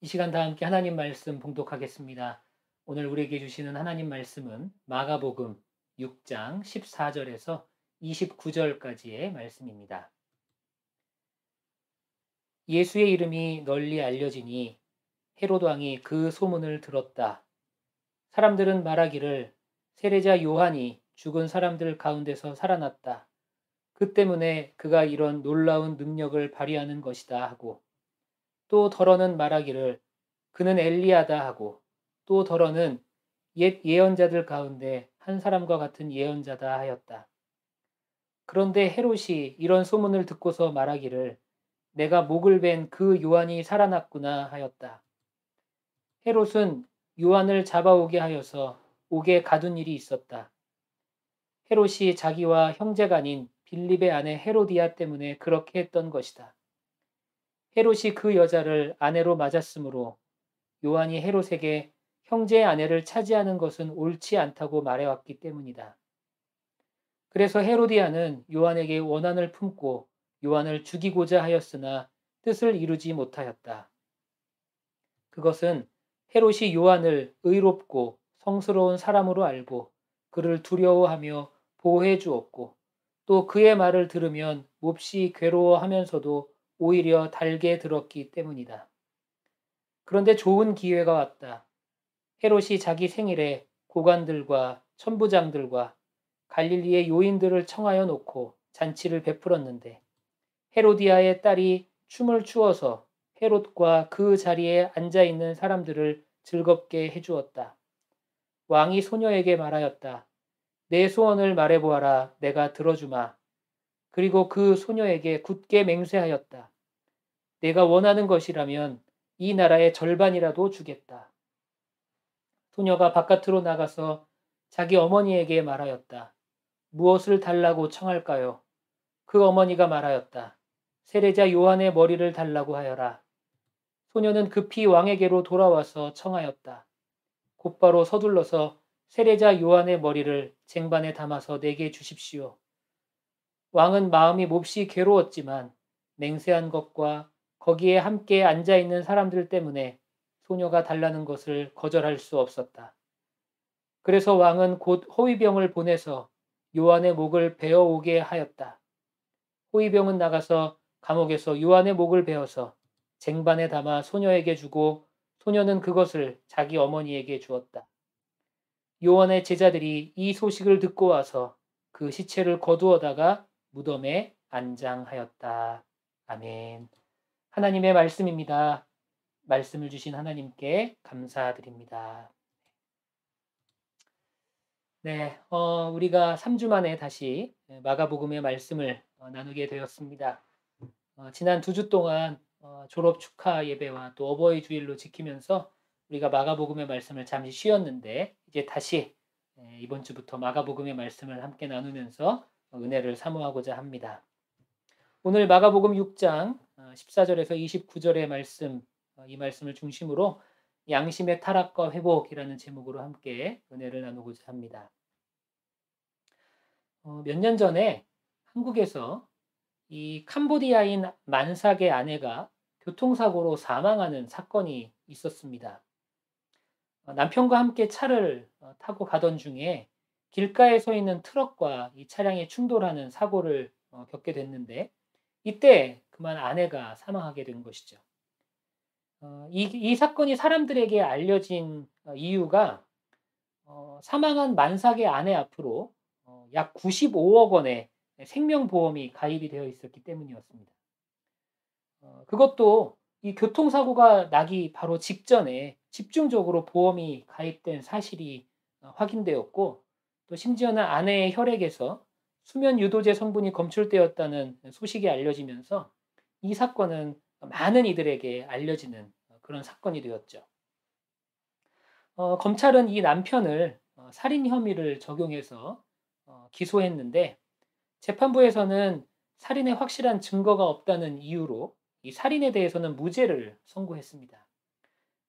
이 시간 다 함께 하나님 말씀 봉독하겠습니다. 오늘 우리에게 주시는 하나님 말씀은 마가복음 6장 14절에서 29절까지의 말씀입니다. 예수의 이름이 널리 알려지니 헤롯 왕이 그 소문을 들었다. 사람들은 말하기를 세례자 요한이 죽은 사람들 가운데서 살아났다. 그 때문에 그가 이런 놀라운 능력을 발휘하는 것이다 하고, 또 더러는 말하기를 그는 엘리야다 하고, 또 더러는 옛 예언자들 가운데 한 사람과 같은 예언자다 하였다. 그런데 헤롯이 이런 소문을 듣고서 말하기를 내가 목을 벤 그 요한이 살아났구나 하였다. 헤롯은 요한을 잡아오게 하여서 옥에 가둔 일이 있었다. 헤롯이 자기와 형제간인 빌립의 아내 헤로디아 때문에 그렇게 했던 것이다. 헤롯이 그 여자를 아내로 맞았으므로 요한이 헤롯에게 형제의 아내를 차지하는 것은 옳지 않다고 말해왔기 때문이다. 그래서 헤로디아는 요한에게 원한을 품고 요한을 죽이고자 하였으나 뜻을 이루지 못하였다. 그것은 헤롯이 요한을 의롭고 성스러운 사람으로 알고 그를 두려워하며 보호해 주었고, 또 그의 말을 들으면 몹시 괴로워하면서도 오히려 달게 들었기 때문이다. 그런데 좋은 기회가 왔다. 헤롯이 자기 생일에 고관들과 천부장들과 갈릴리의 요인들을 청하여 놓고 잔치를 베풀었는데, 헤로디아의 딸이 춤을 추어서 헤롯과 그 자리에 앉아 있는 사람들을 즐겁게 해주었다. 왕이 소녀에게 말하였다. 내 소원을 말해보아라. 내가 들어주마. 그리고 그 소녀에게 굳게 맹세하였다. 내가 원하는 것이라면 이 나라의 절반이라도 주겠다. 소녀가 바깥으로 나가서 자기 어머니에게 말하였다. 무엇을 달라고 청할까요? 그 어머니가 말하였다. 세례자 요한의 머리를 달라고 하여라. 소녀는 급히 왕에게로 돌아와서 청하였다. 곧바로 서둘러서 세례자 요한의 머리를 쟁반에 담아서 내게 주십시오. 왕은 마음이 몹시 괴로웠지만 맹세한 것과 거기에 함께 앉아 있는 사람들 때문에 소녀가 달라는 것을 거절할 수 없었다. 그래서 왕은 곧 호위병을 보내서 요한의 목을 베어 오게 하였다. 호위병은 나가서 감옥에서 요한의 목을 베어서 쟁반에 담아 소녀에게 주고, 소녀는 그것을 자기 어머니에게 주었다. 요한의 제자들이 이 소식을 듣고 와서 그 시체를 거두어다가 무덤에 안장하였다. 아멘. 하나님의 말씀입니다. 말씀을 주신 하나님께 감사드립니다. 네, 우리가 3주 만에 다시 마가복음의 말씀을 나누게 되었습니다. 지난 2주 동안 졸업 축하 예배와 또 어버이 주일로 지키면서 우리가 마가복음의 말씀을 잠시 쉬었는데, 이제 다시 이번 주부터 마가복음의 말씀을 함께 나누면서 은혜를 사모하고자 합니다. 오늘 마가복음 6장 14절에서 29절의 말씀, 이 말씀을 중심으로 양심의 타락과 회복이라는 제목으로 함께 은혜를 나누고자 합니다. 몇 년 전에 한국에서 이 캄보디아인 만삭의 아내가 교통사고로 사망하는 사건이 있었습니다. 남편과 함께 차를 타고 가던 중에 길가에 서 있는 트럭과 이 차량이 충돌하는 사고를 겪게 됐는데, 이때 그만 아내가 사망하게 된 것이죠. 이 사건이 사람들에게 알려진 이유가 사망한 만삭의 아내 앞으로 약 95억 원의 생명보험이 가입이 되어 있었기 때문이었습니다. 그것도 이 교통사고가 나기 바로 직전에 집중적으로 보험이 가입된 사실이 확인되었고, 또 심지어는 아내의 혈액에서 수면 유도제 성분이 검출되었다는 소식이 알려지면서 이 사건은 많은 이들에게 알려지는 그런 사건이 되었죠. 검찰은 이 남편을 살인 혐의를 적용해서 기소했는데, 재판부에서는 살인의 확실한 증거가 없다는 이유로 이 살인에 대해서는 무죄를 선고했습니다.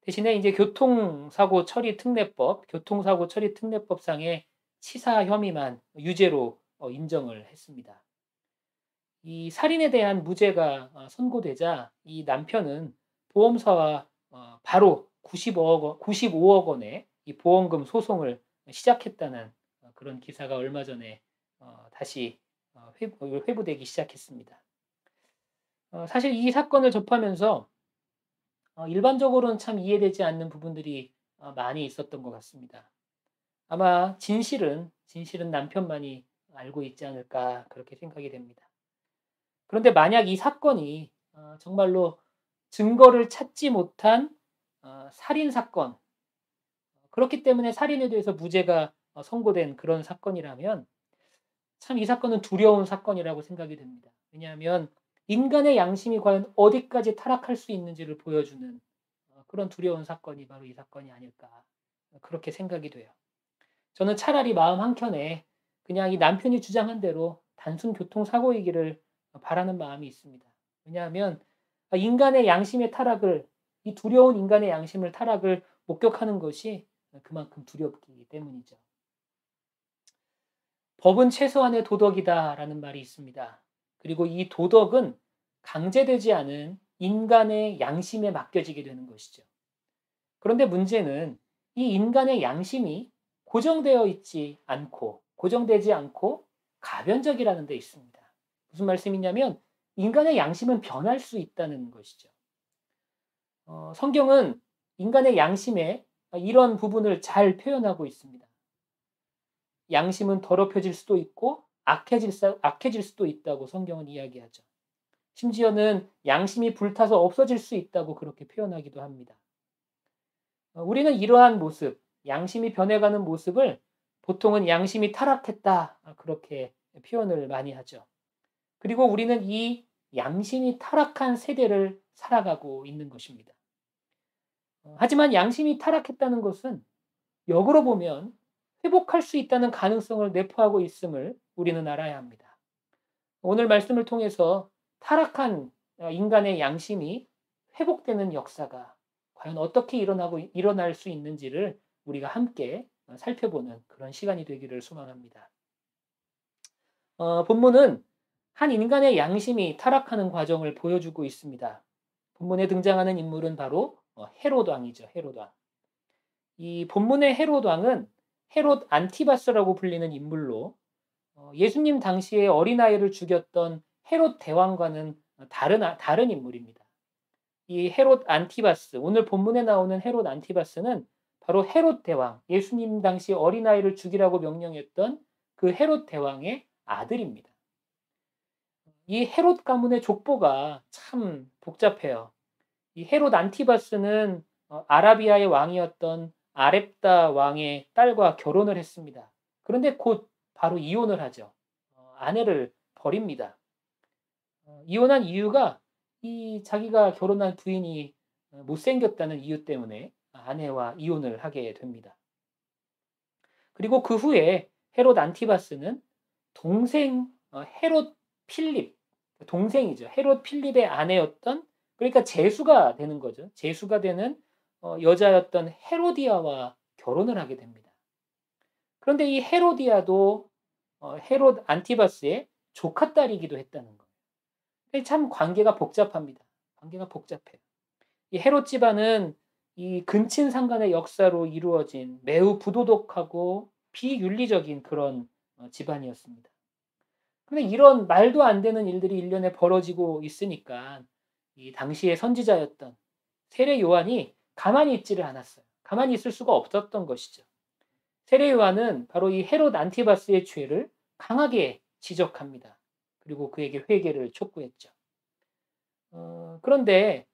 대신에 이제 교통사고 처리 특례법상의 치사 혐의만 유죄로 인정을 했습니다. 이 살인에 대한 무죄가 선고되자 이 남편은 보험사와 바로 95억 원의 이 보험금 소송을 시작했다는 그런 기사가 얼마 전에 다시 회부되기 시작했습니다. 사실 이 사건을 접하면서 일반적으로는 참 이해되지 않는 부분들이 많이 있었던 것 같습니다. 아마 진실은 남편만이 알고 있지 않을까 그렇게 생각이 됩니다. 그런데 만약 이 사건이 정말로 증거를 찾지 못한 살인 사건, 그렇기 때문에 살인에 대해서 무죄가 선고된 그런 사건이라면 참 이 사건은 두려운 사건이라고 생각이 됩니다. 왜냐하면 인간의 양심이 과연 어디까지 타락할 수 있는지를 보여주는 그런 두려운 사건이 바로 이 사건이 아닐까 그렇게 생각이 돼요. 저는 차라리 마음 한켠에 그냥 이 남편이 주장한 대로 단순 교통사고이기를 바라는 마음이 있습니다. 왜냐하면 인간의 양심의 타락을, 이 두려운 인간의 양심을 타락을 목격하는 것이 그만큼 두렵기 때문이죠. 법은 최소한의 도덕이다라는 말이 있습니다. 그리고 이 도덕은 강제되지 않은 인간의 양심에 맡겨지게 되는 것이죠. 그런데 문제는 이 인간의 양심이 고정되지 않고 가변적이라는 데 있습니다. 무슨 말씀이냐면 인간의 양심은 변할 수 있다는 것이죠. 성경은 인간의 양심에 이런 부분을 잘 표현하고 있습니다. 양심은 더럽혀질 수도 있고 악해질 수도 있다고 성경은 이야기하죠. 심지어는 양심이 불타서 없어질 수 있다고 그렇게 표현하기도 합니다. 우리는 이러한 모습, 양심이 변해가는 모습을 보통은 양심이 타락했다 그렇게 표현을 많이 하죠. 그리고 우리는 이 양심이 타락한 세대를 살아가고 있는 것입니다. 하지만 양심이 타락했다는 것은 역으로 보면 회복할 수 있다는 가능성을 내포하고 있음을 우리는 알아야 합니다. 오늘 말씀을 통해서 타락한 인간의 양심이 회복되는 역사가 과연 어떻게 일어날 수 있는지를 우리가 함께 살펴보는 그런 시간이 되기를 소망합니다. 본문은 한 인간의 양심이 타락하는 과정을 보여주고 있습니다. 본문에 등장하는 인물은 바로 헤롯 왕이죠. 헤롯 왕. 이 본문의 헤롯 왕은 헤롯 안티바스라고 불리는 인물로 예수님 당시에 어린아이를 죽였던 헤롯 대왕과는 다른 인물입니다. 이 헤롯 안티바스, 오늘 본문에 나오는 헤롯 안티바스는 바로 헤롯 대왕, 예수님 당시 어린아이를 죽이라고 명령했던 그 헤롯 대왕의 아들입니다. 이 헤롯 가문의 족보가 참 복잡해요. 이 헤롯 안티바스는 아라비아의 왕이었던 아렙다 왕의 딸과 결혼을 했습니다. 그런데 곧 바로 이혼을 하죠. 아내를 버립니다. 이혼한 이유가 이 자기가 결혼한 부인이 못생겼다는 이유 때문에 아내와 이혼을 하게 됩니다. 그리고 그 후에 헤롯 안티바스는 동생 헤롯 필립, 동생이죠. 헤롯 필립의 아내였던, 그러니까 제수가 되는 거죠. 제수가 되는 여자였던 헤로디아와 결혼을 하게 됩니다. 그런데 이 헤로디아도 헤롯 안티바스의 조카딸이기도 했다는 거예요. 참 관계가 복잡합니다. 관계가 복잡해요. 이 헤롯 집안은 이 근친상간의 역사로 이루어진 매우 부도덕하고 비윤리적인 그런 집안이었습니다. 그런데 이런 말도 안 되는 일들이 일련에 벌어지고 있으니까 이 당시의 선지자였던 세례 요한이 가만히 있지를 않았어요. 가만히 있을 수가 없었던 것이죠. 세례 요한은 바로 이 헤롯 안티바스의 죄를 강하게 지적합니다. 그리고 그에게 회개를 촉구했죠. 그런데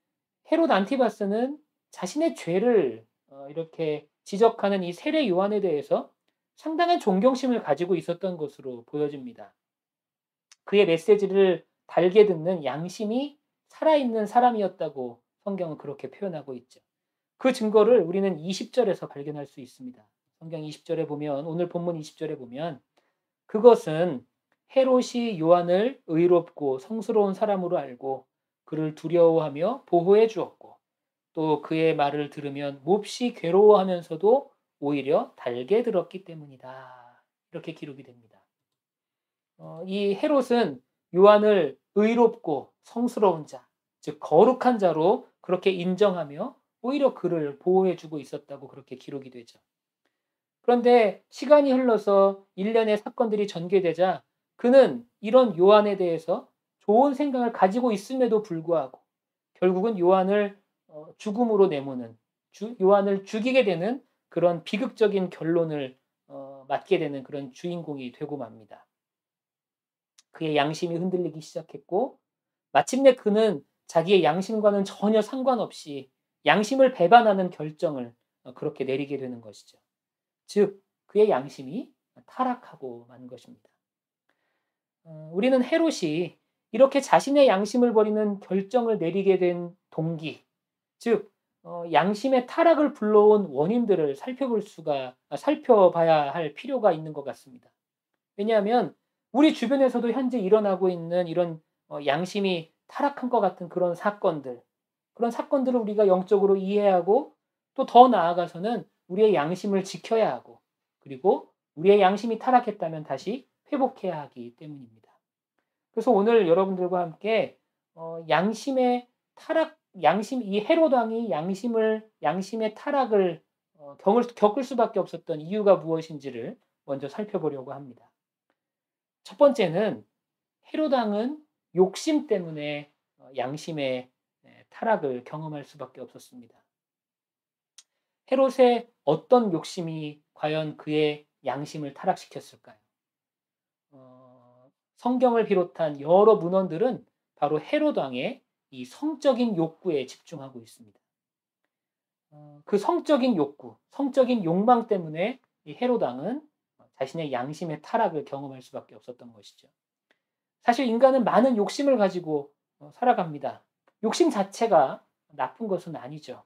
헤롯 안티바스는 자신의 죄를 이렇게 지적하는 이 세례 요한에 대해서 상당한 존경심을 가지고 있었던 것으로 보여집니다. 그의 메시지를 달게 듣는 양심이 살아있는 사람이었다고 성경은 그렇게 표현하고 있죠. 그 증거를 우리는 20절에서 발견할 수 있습니다. 성경 20절에 보면, 오늘 본문 20절에 보면 그것은 헤롯이 요한을 의롭고 성스러운 사람으로 알고 그를 두려워하며 보호해 주었고 또 그의 말을 들으면 몹시 괴로워하면서도 오히려 달게 들었기 때문이다. 이렇게 기록이 됩니다. 이 헤롯은 요한을 의롭고 성스러운 자, 즉 거룩한 자로 그렇게 인정하며 오히려 그를 보호해주고 있었다고 그렇게 기록이 되죠. 그런데 시간이 흘러서 일련의 사건들이 전개되자 그는 이런 요한에 대해서 좋은 생각을 가지고 있음에도 불구하고 결국은 요한을 죽음으로 내모는 요한을 죽이게 되는 그런 비극적인 결론을 맞게 되는 그런 주인공이 되고 맙니다. 그의 양심이 흔들리기 시작했고 마침내 그는 자기의 양심과는 전혀 상관없이 양심을 배반하는 결정을 그렇게 내리게 되는 것이죠. 즉 그의 양심이 타락하고 만 것입니다. 우리는 헤롯이 이렇게 자신의 양심을 버리는 결정을 내리게 된 동기, 즉 양심의 타락을 불러온 원인들을 살펴봐야 할 필요가 있는 것 같습니다. 왜냐하면 우리 주변에서도 현재 일어나고 있는 이런 양심이 타락한 것 같은 그런 사건들을 우리가 영적으로 이해하고 또 더 나아가서는 우리의 양심을 지켜야 하고 그리고 우리의 양심이 타락했다면 다시 회복해야 하기 때문입니다. 그래서 오늘 여러분들과 함께 양심의 타락, 이 헤롯 왕이 양심의 타락을 겪을 수밖에 없었던 이유가 무엇인지를 먼저 살펴보려고 합니다. 첫 번째는 헤롯 왕은 욕심 때문에 양심의 타락을 경험할 수밖에 없었습니다. 헤롯의 어떤 욕심이 과연 그의 양심을 타락시켰을까요? 성경을 비롯한 여러 문헌들은 바로 헤롯 왕의 이 성적인 욕구에 집중하고 있습니다. 그 성적인 욕구, 성적인 욕망 때문에 이 헤롯 왕은 자신의 양심의 타락을 경험할 수밖에 없었던 것이죠. 사실 인간은 많은 욕심을 가지고 살아갑니다. 욕심 자체가 나쁜 것은 아니죠.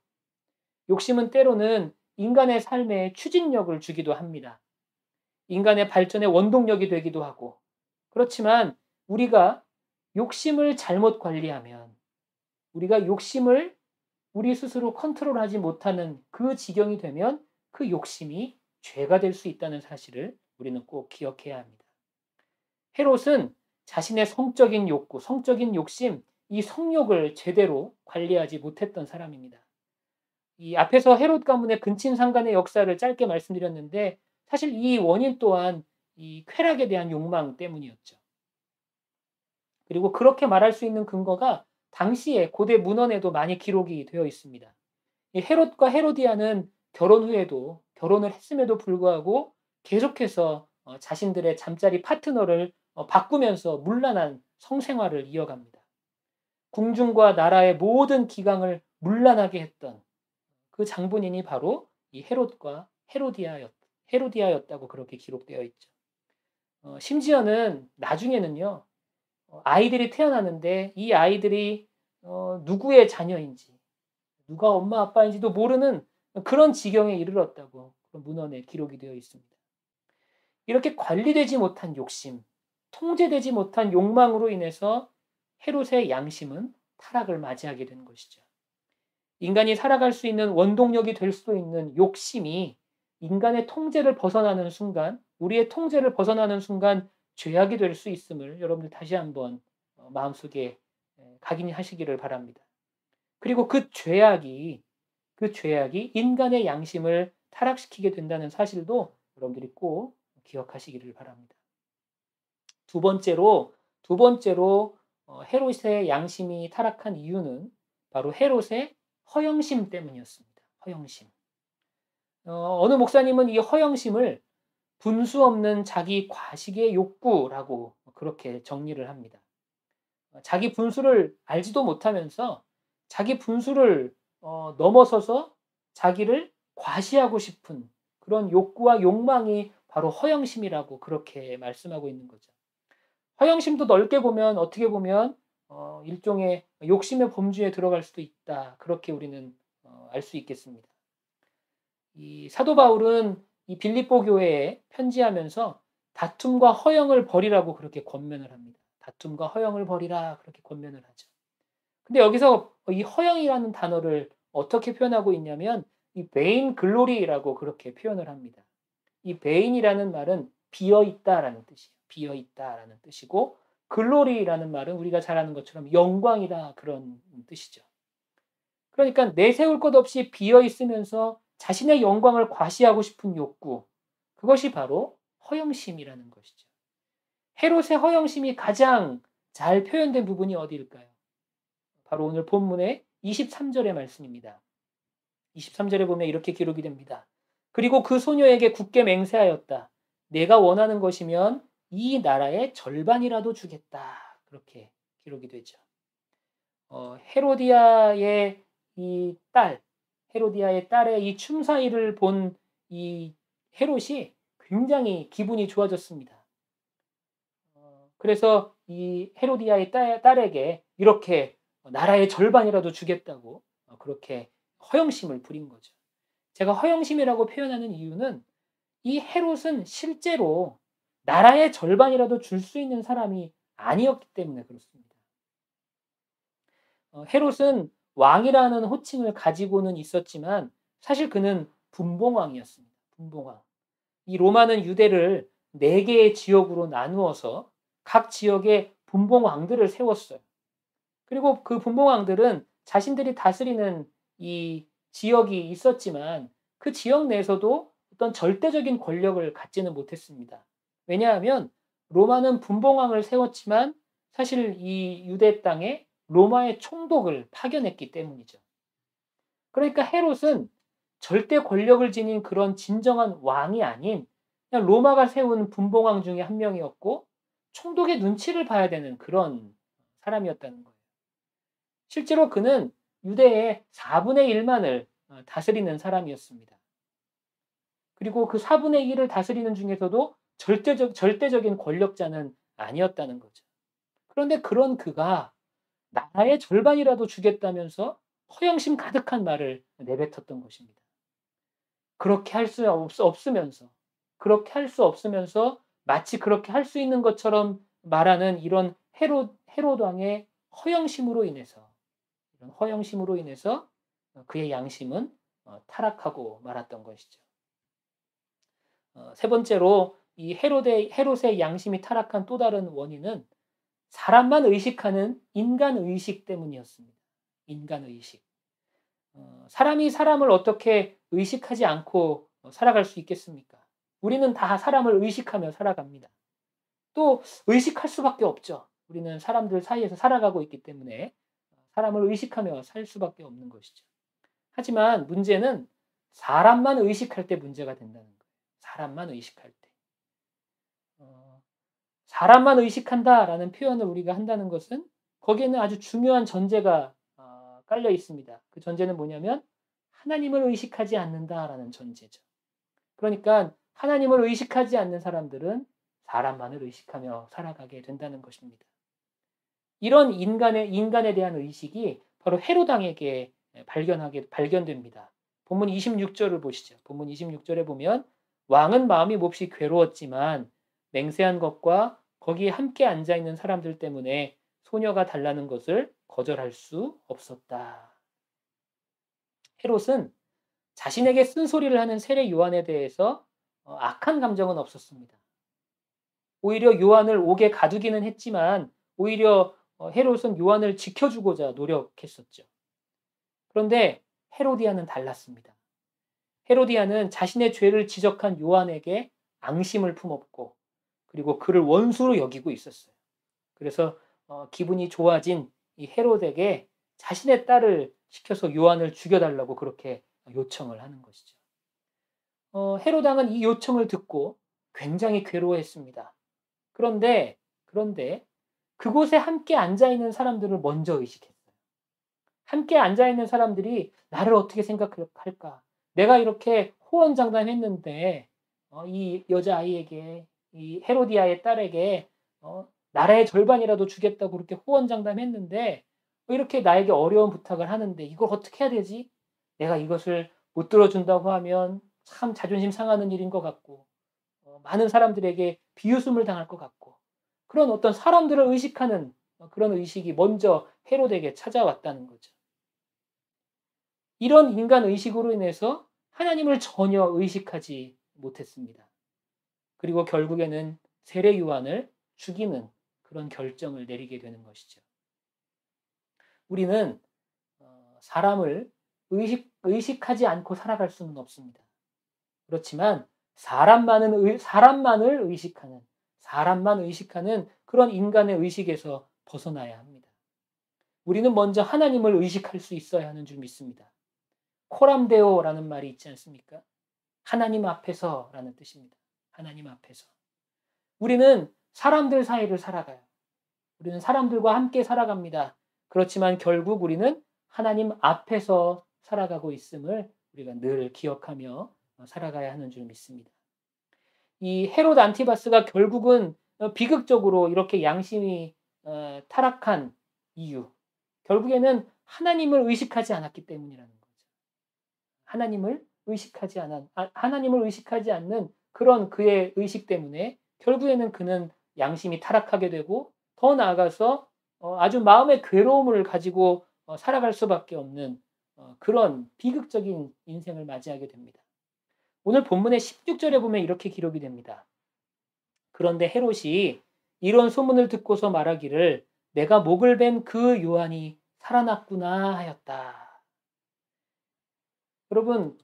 욕심은 때로는 인간의 삶에 추진력을 주기도 합니다. 인간의 발전의 원동력이 되기도 하고 그렇지만 우리가 욕심을 잘못 관리하면 우리가 욕심을 우리 스스로 컨트롤하지 못하는 그 지경이 되면 그 욕심이 죄가 될 수 있다는 사실을 우리는 꼭 기억해야 합니다. 헤롯은 자신의 성적인 욕구, 성적인 욕심, 이 성욕을 제대로 관리하지 못했던 사람입니다. 이 앞에서 헤롯 가문의 근친상간의 역사를 짧게 말씀드렸는데 사실 이 원인 또한 이 쾌락에 대한 욕망 때문이었죠. 그리고 그렇게 말할 수 있는 근거가 당시에 고대 문헌에도 많이 기록이 되어 있습니다. 이 헤롯과 헤로디아는 결혼을 했음에도 불구하고 계속해서 자신들의 잠자리 파트너를 바꾸면서 문란한 성생활을 이어갑니다. 궁중과 나라의 모든 기강을 문란하게 했던 그 장본인이 바로 이 헤롯과 헤로디아였다고 그렇게 기록되어 있죠. 심지어는 나중에는요, 아이들이 태어나는데 이 아이들이 누구의 자녀인지, 누가 엄마 아빠인지도 모르는 그런 지경에 이르렀다고 그런 문헌에 기록이 되어 있습니다. 이렇게 관리되지 못한 욕심, 통제되지 못한 욕망으로 인해서 헤롯의 양심은 타락을 맞이하게 된 것이죠. 인간이 살아갈 수 있는 원동력이 될 수도 있는 욕심이 인간의 통제를 벗어나는 순간, 우리의 통제를 벗어나는 순간 죄악이 될 수 있음을 여러분들 다시 한번 마음속에 각인하시기를 바랍니다. 그리고 그 죄악이 인간의 양심을 타락시키게 된다는 사실도 여러분들이 꼭 기억하시기를 바랍니다. 두 번째로 헤롯의 양심이 타락한 이유는 바로 헤롯의 허영심 때문이었습니다. 허영심. 어느 목사님은 이 허영심을 분수 없는 자기 과식의 욕구라고 그렇게 정리를 합니다. 자기 분수를 알지도 못하면서 자기 분수를 넘어서서 자기를 과시하고 싶은 그런 욕구와 욕망이 바로 허영심이라고 그렇게 말씀하고 있는 거죠. 허영심도 넓게 보면 어떻게 보면 일종의 욕심의 범주에 들어갈 수도 있다. 그렇게 우리는 알 수 있겠습니다. 이 사도 바울은 이 빌립보 교회에 편지하면서 다툼과 허영을 버리라고 그렇게 권면을 합니다. 다툼과 허영을 버리라 그렇게 권면을 하죠. 근데 여기서 이 허영이라는 단어를 어떻게 표현하고 있냐면 이 베인 글로리라고 그렇게 표현을 합니다. 이 베인이라는 말은 비어 있다라는 뜻이에요. 비어 있다라는 뜻이고 글로리라는 말은 우리가 잘 아는 것처럼 영광이다 그런 뜻이죠. 그러니까 내세울 것 없이 비어 있으면서 자신의 영광을 과시하고 싶은 욕구. 그것이 바로 허영심이라는 것이죠. 헤롯의 허영심이 가장 잘 표현된 부분이 어디일까요? 바로 오늘 본문의 23절의 말씀입니다. 23절에 보면 이렇게 기록이 됩니다. 그리고 그 소녀에게 굳게 맹세하였다. 내가 원하는 것이면 이 나라의 절반이라도 주겠다. 그렇게 기록이 되죠. 헤로디아의 이 딸, 헤로디아의 딸의 이 춤사위를 본 이 헤롯이 굉장히 기분이 좋아졌습니다. 그래서 이 헤로디아의 딸에게 이렇게 나라의 절반이라도 주겠다고 그렇게 허영심을 부린 거죠. 제가 허영심이라고 표현하는 이유는 이 헤롯은 실제로 나라의 절반이라도 줄 수 있는 사람이 아니었기 때문에 그렇습니다. 헤롯은 왕이라는 호칭을 가지고는 있었지만 사실 그는 분봉왕이었습니다. 분봉왕. 이 로마는 유대를 4개의 지역으로 나누어서 각 지역에 분봉왕들을 세웠어요. 그리고 그 분봉왕들은 자신들이 다스리는 이 지역이 있었지만 그 지역 내에서도 어떤 절대적인 권력을 갖지는 못했습니다. 왜냐하면 로마는 분봉왕을 세웠지만 사실 이 유대 땅에 로마의 총독을 파견했기 때문이죠. 그러니까 헤롯은 절대 권력을 지닌 그런 진정한 왕이 아닌 그냥 로마가 세운 분봉왕 중에 한 명이었고 총독의 눈치를 봐야 되는 그런 사람이었다는 거예요. 실제로 그는 유대의 4분의 1만을 다스리는 사람이었습니다. 그리고 그 4분의 1을 다스리는 중에서도 절대적인 권력자는 아니었다는 거죠. 그런데 그런 그가 나라의 절반이라도 주겠다면서 허영심 가득한 말을 내뱉었던 것입니다. 그렇게 할 수 없으면서, 그렇게 할 수 없으면서 마치 그렇게 할 수 있는 것처럼 말하는 이런 헤롯 왕의 허영심으로 인해서, 이런 허영심으로 인해서 그의 양심은 타락하고 말았던 것이죠. 세 번째로 이 헤롯의 양심이 타락한 또 다른 원인은 사람만 의식하는 인간 의식 때문이었습니다. 인간 의식. 사람이 사람을 어떻게 의식하지 않고 살아갈 수 있겠습니까? 우리는 다 사람을 의식하며 살아갑니다. 또 의식할 수밖에 없죠. 우리는 사람들 사이에서 살아가고 있기 때문에 사람을 의식하며 살 수밖에 없는 것이죠. 하지만 문제는 사람만 의식할 때 문제가 된다는 거예요. 사람만 의식할 때. 사람만 의식한다라는 표현을 우리가 한다는 것은 거기에는 아주 중요한 전제가 깔려 있습니다. 그 전제는 뭐냐면 하나님을 의식하지 않는다라는 전제죠. 그러니까 하나님을 의식하지 않는 사람들은 사람만을 의식하며 살아가게 된다는 것입니다. 이런 인간에 대한 의식이 바로 헤롯 왕에게 발견됩니다. 본문 26절을 보시죠. 본문 26절에 보면 왕은 마음이 몹시 괴로웠지만 맹세한 것과 거기에 함께 앉아 있는 사람들 때문에 소녀가 달라는 것을 거절할 수 없었다. 헤롯은 자신에게 쓴소리를 하는 세례 요한에 대해서 악한 감정은 없었습니다. 오히려 요한을 옥에 가두기는 했지만 오히려 헤롯은 요한을 지켜주고자 노력했었죠. 그런데 헤로디아는 달랐습니다. 헤로디아는 자신의 죄를 지적한 요한에게 앙심을 품었고 그리고 그를 원수로 여기고 있었어요. 그래서 기분이 좋아진 이 헤롯에게 자신의 딸을 시켜서 요한을 죽여달라고 그렇게 요청을 하는 것이죠. 헤롯 왕은 이 요청을 듣고 굉장히 괴로워했습니다. 그런데 그곳에 함께 앉아 있는 사람들을 먼저 의식했어요. 함께 앉아 있는 사람들이 나를 어떻게 생각할까? 내가 이렇게 호언장담했는데 이 여자아이에게 이 헤로디아의 딸에게 나라의 절반이라도 주겠다고 그렇게 호언장담했는데 이렇게 나에게 어려운 부탁을 하는데 이걸 어떻게 해야 되지? 내가 이것을 못 들어준다고 하면 참 자존심 상하는 일인 것 같고 많은 사람들에게 비웃음을 당할 것 같고 그런 어떤 사람들을 의식하는 그런 의식이 먼저 헤롯에게 찾아왔다는 거죠. 이런 인간 의식으로 인해서 하나님을 전혀 의식하지 못했습니다. 그리고 결국에는 세례 요한을 죽이는 그런 결정을 내리게 되는 것이죠. 우리는 사람을 의식하지 않고 살아갈 수는 없습니다. 그렇지만 사람만을 의식하는 그런 인간의 의식에서 벗어나야 합니다. 우리는 먼저 하나님을 의식할 수 있어야 하는 줄 믿습니다. 코람데오라는 말이 있지 않습니까? 하나님 앞에서라는 뜻입니다. 하나님 앞에서. 우리는 사람들 사이를 살아가요. 우리는 사람들과 함께 살아갑니다. 그렇지만 결국 우리는 하나님 앞에서 살아가고 있음을 우리가 늘 기억하며 살아가야 하는 줄 믿습니다. 이 헤롯 안티바스가 결국은 비극적으로 이렇게 양심이 타락한 이유, 결국에는 하나님을 의식하지 않았기 때문이라는 거죠. 하나님을 의식하지 않는 그런 그의 의식 때문에 결국에는 그는 양심이 타락하게 되고 더 나아가서 아주 마음의 괴로움을 가지고 살아갈 수밖에 없는 그런 비극적인 인생을 맞이하게 됩니다. 오늘 본문의 16절에 보면 이렇게 기록이 됩니다. 그런데 헤롯이 이런 소문을 듣고서 말하기를 내가 목을 벤 그 요한이 살아났구나 하였다. 여러분,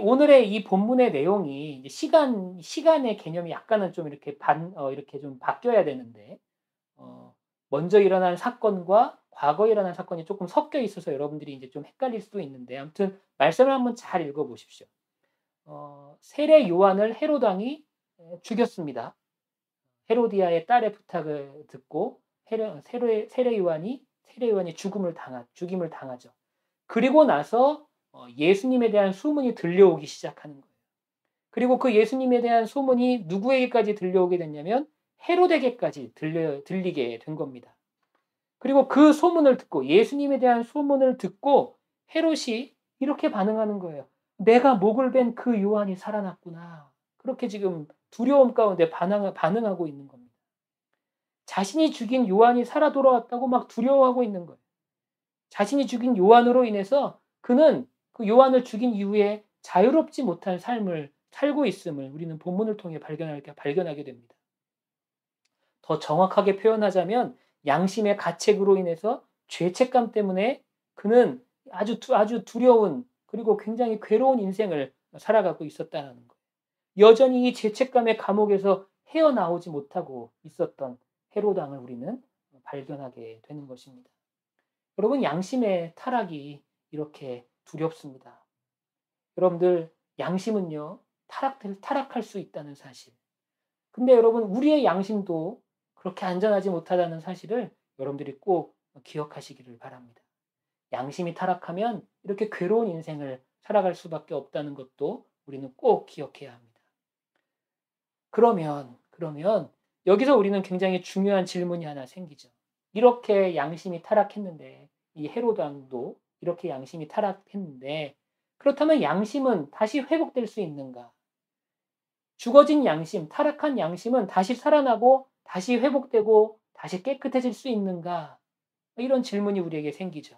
오늘의 이 본문의 내용이 이제 시간의 개념이 약간은 좀 이렇게 이렇게 좀 바뀌어야 되는데, 먼저 일어난 사건과 과거에 일어난 사건이 조금 섞여 있어서 여러분들이 이제 좀 헷갈릴 수도 있는데, 아무튼 말씀을 한번 잘 읽어 보십시오. 세례 요한을 헤롯 왕이 죽였습니다. 헤로디아의 딸의 부탁을 듣고 세례 요한이 죽임을 당하죠. 그리고 나서 예수님에 대한 소문이 들려오기 시작하는 거예요. 그리고 그 예수님에 대한 소문이 누구에게까지 들려오게 됐냐면 헤롯에게까지 들리게 된 겁니다. 그리고 그 소문을 듣고 예수님에 대한 소문을 듣고 헤롯이 이렇게 반응하는 거예요. 내가 목을 벤 그 요한이 살아났구나. 그렇게 지금 두려움 가운데 반응하고 있는 겁니다. 자신이 죽인 요한이 살아 돌아왔다고 막 두려워하고 있는 거예요. 자신이 죽인 요한으로 인해서 그는 그 요한을 죽인 이후에 자유롭지 못한 삶을 살고 있음을 우리는 본문을 통해 발견하게 됩니다. 더 정확하게 표현하자면 양심의 가책으로 인해서 죄책감 때문에 그는 아주 두려운 그리고 굉장히 괴로운 인생을 살아가고 있었다는 거예요. 여전히 이 죄책감의 감옥에서 헤어나오지 못하고 있었던 헤롯 왕을 우리는 발견하게 되는 것입니다. 여러분, 양심의 타락이 이렇게 두렵습니다. 여러분들, 양심은요, 타락할 수 있다는 사실. 근데 여러분, 우리의 양심도 그렇게 안전하지 못하다는 사실을 여러분들이 꼭 기억하시기를 바랍니다. 양심이 타락하면 이렇게 괴로운 인생을 살아갈 수밖에 없다는 것도 우리는 꼭 기억해야 합니다. 그러면 여기서 우리는 굉장히 중요한 질문이 하나 생기죠. 이렇게 양심이 타락했는데, 이 헤롯 왕도 이렇게 양심이 타락했는데, 그렇다면 양심은 다시 회복될 수 있는가? 죽어진 양심, 타락한 양심은 다시 살아나고 다시 회복되고 다시 깨끗해질 수 있는가? 이런 질문이 우리에게 생기죠.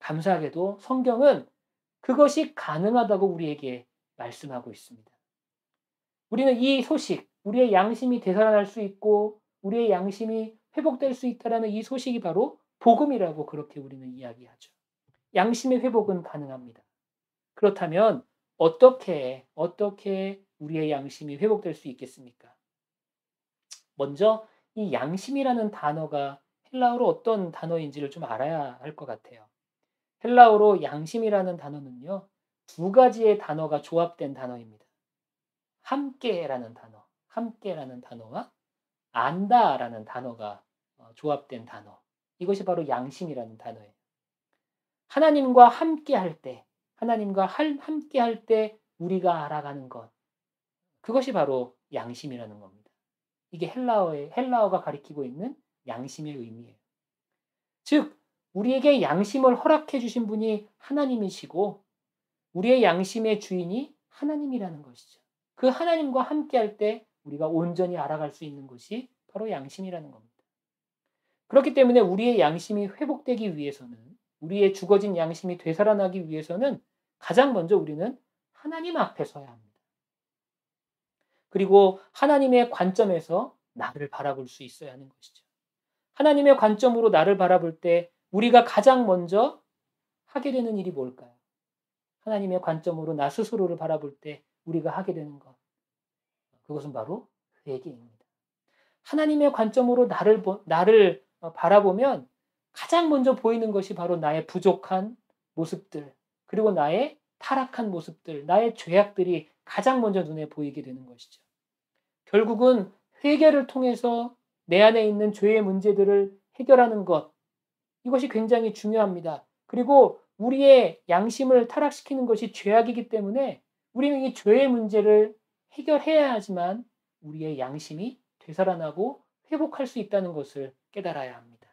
감사하게도 성경은 그것이 가능하다고 우리에게 말씀하고 있습니다. 우리는 이 소식, 우리의 양심이 되살아날 수 있고 우리의 양심이 회복될 수 있다는 이 소식이 바로 복음이라고 그렇게 우리는 이야기하죠. 양심의 회복은 가능합니다. 그렇다면 어떻게 우리의 양심이 회복될 수 있겠습니까? 먼저 이 양심이라는 단어가 헬라어로 어떤 단어인지를 좀 알아야 할 것 같아요. 헬라어로 양심이라는 단어는요, 두 가지의 단어가 조합된 단어입니다. 함께라는 단어와 안다라는 단어가 조합된 단어. 이것이 바로 양심이라는 단어예요. 하나님과 함께 할 때 우리가 알아가는 것. 그것이 바로 양심이라는 겁니다. 이게 헬라어가 가리키고 있는 양심의 의미예요. 즉, 우리에게 양심을 허락해 주신 분이 하나님이시고 우리의 양심의 주인이 하나님이라는 것이죠. 그 하나님과 함께할 때 우리가 온전히 알아갈 수 있는 것이 바로 양심이라는 겁니다. 그렇기 때문에 우리의 양심이 회복되기 위해서는, 우리의 죽어진 양심이 되살아나기 위해서는 가장 먼저 우리는 하나님 앞에 서야 합니다. 그리고 하나님의 관점에서 나를 바라볼 수 있어야 하는 것이죠. 하나님의 관점으로 나를 바라볼 때 우리가 가장 먼저 하게 되는 일이 뭘까요? 하나님의 관점으로 나 스스로를 바라볼 때 우리가 하게 되는 것. 그것은 바로 회개입니다. 하나님의 관점으로 나를 바라보면 가장 먼저 보이는 것이 바로 나의 부족한 모습들, 그리고 나의 타락한 모습들, 나의 죄악들이 가장 먼저 눈에 보이게 되는 것이죠. 결국은 회개를 통해서 내 안에 있는 죄의 문제들을 해결하는 것, 이것이 굉장히 중요합니다. 그리고 우리의 양심을 타락시키는 것이 죄악이기 때문에 우리는 이 죄의 문제를 해결해야 하지만 우리의 양심이 되살아나고 회복할 수 있다는 것을 깨달아야 합니다.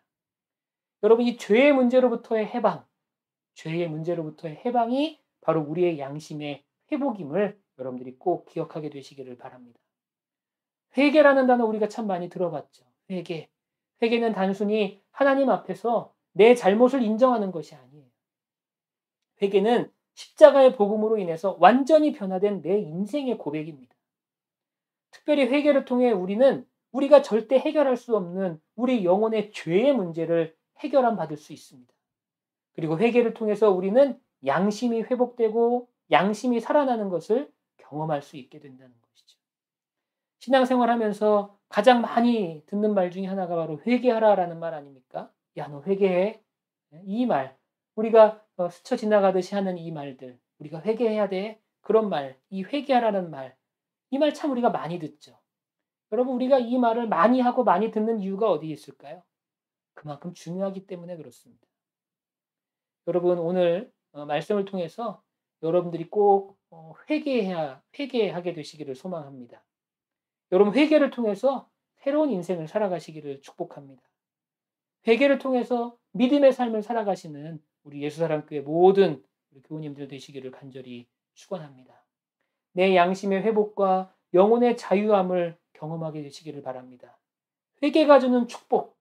여러분, 이 죄의 문제로부터의 해방, 죄의 문제로부터의 해방이 바로 우리의 양심의 회복임을 여러분들이 꼭 기억하게 되시기를 바랍니다. 회개라는 단어 우리가 참 많이 들어봤죠. 회개. 회개는 단순히 하나님 앞에서 내 잘못을 인정하는 것이 아니에요. 회개는 십자가의 복음으로 인해서 완전히 변화된 내 인생의 고백입니다. 특별히 회개를 통해 우리는 우리가 절대 해결할 수 없는 우리 영혼의 죄의 문제를 해결함 받을 수 있습니다. 그리고 회개를 통해서 우리는 양심이 회복되고 양심이 살아나는 것을 경험할 수 있게 된다는 것이죠. 신앙생활 하면서 가장 많이 듣는 말 중에 하나가 바로 회개하라라는 말 아닙니까? 야, 너 회개해. 이 말. 우리가 스쳐 지나가듯이 하는 이 말들. 우리가 회개해야 돼. 그런 말. 이 회개하라는 말. 이 말 참 우리가 많이 듣죠. 여러분, 우리가 이 말을 많이 하고 많이 듣는 이유가 어디에 있을까요? 그만큼 중요하기 때문에 그렇습니다. 여러분, 오늘 말씀을 통해서 여러분들이 꼭 회개하게 되시기를 소망합니다. 여러분, 회개를 통해서 새로운 인생을 살아가시기를 축복합니다. 회개를 통해서 믿음의 삶을 살아가시는 우리 예수사랑교회 모든 우리 교우님들 되시기를 간절히 축원합니다. 내 양심의 회복과 영혼의 자유함을 경험하게 되시기를 바랍니다. 회개가 주는 축복,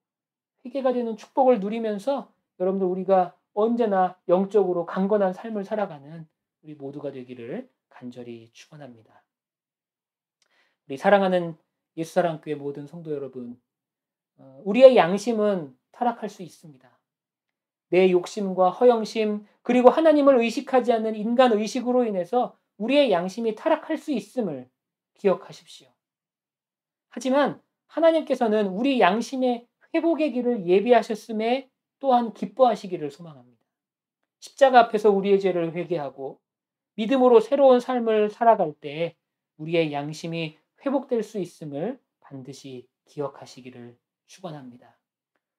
회개가 되는 축복을 누리면서 여러분들 우리가 언제나 영적으로 강건한 삶을 살아가는 우리 모두가 되기를 간절히 축원합니다. 우리 사랑하는 예수사랑교회 모든 성도 여러분, 우리의 양심은 타락할 수 있습니다. 내 욕심과 허영심, 그리고 하나님을 의식하지 않는 인간 의식으로 인해서 우리의 양심이 타락할 수 있음을 기억하십시오. 하지만 하나님께서는 우리 양심의 회복의 길을 예비하셨음에 또한 기뻐하시기를 소망합니다. 십자가 앞에서 우리의 죄를 회개하고 믿음으로 새로운 삶을 살아갈 때 우리의 양심이 회복될 수 있음을 반드시 기억하시기를 축원합니다.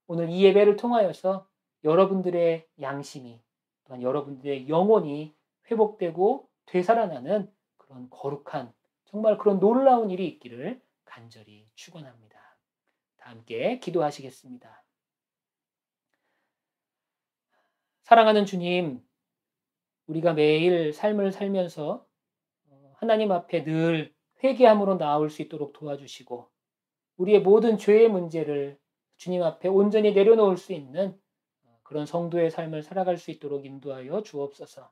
오늘 이 예배를 통하여서 여러분들의 양심이 또한 여러분들의 영혼이 회복되고 되살아나는 그런 거룩한 정말 그런 놀라운 일이 있기를 간절히 축원합니다. 다 함께 기도하시겠습니다. 사랑하는 주님, 우리가 매일 삶을 살면서 하나님 앞에 늘 회개함으로 나올 수 있도록 도와주시고 우리의 모든 죄의 문제를 주님 앞에 온전히 내려놓을 수 있는 그런 성도의 삶을 살아갈 수 있도록 인도하여 주옵소서.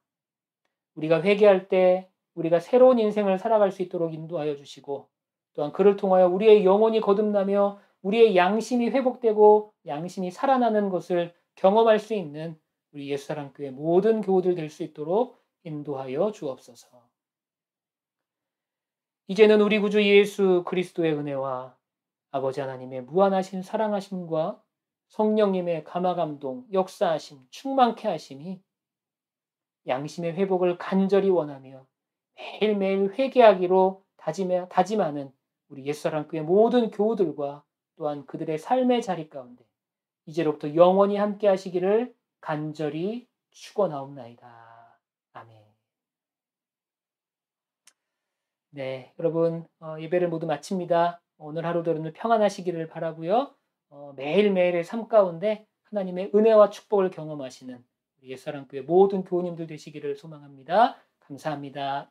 우리가 회개할 때 우리가 새로운 인생을 살아갈 수 있도록 인도하여 주시고 또한 그를 통하여 우리의 영혼이 거듭나며 우리의 양심이 회복되고 양심이 살아나는 것을 경험할 수 있는 우리 예수사랑교회 모든 교우들 될 수 있도록 인도하여 주옵소서. 이제는 우리 구주 예수 그리스도의 은혜와 아버지 하나님의 무한하신 사랑하심과 성령님의 감화감동, 역사하심, 충만케 하심이 양심의 회복을 간절히 원하며 매일매일 회개하기로 다짐하는 우리 옛사랑교회 모든 교우들과 또한 그들의 삶의 자리 가운데 이제로부터 영원히 함께 하시기를 간절히 축원하옵나이다. 아멘. 네, 여러분 예배를 모두 마칩니다. 오늘 하루도 여러분들 평안하시기를 바라고요. 매일매일의 삶 가운데 하나님의 은혜와 축복을 경험하시는 옛사랑교회 모든 교우님들 되시기를 소망합니다. 감사합니다.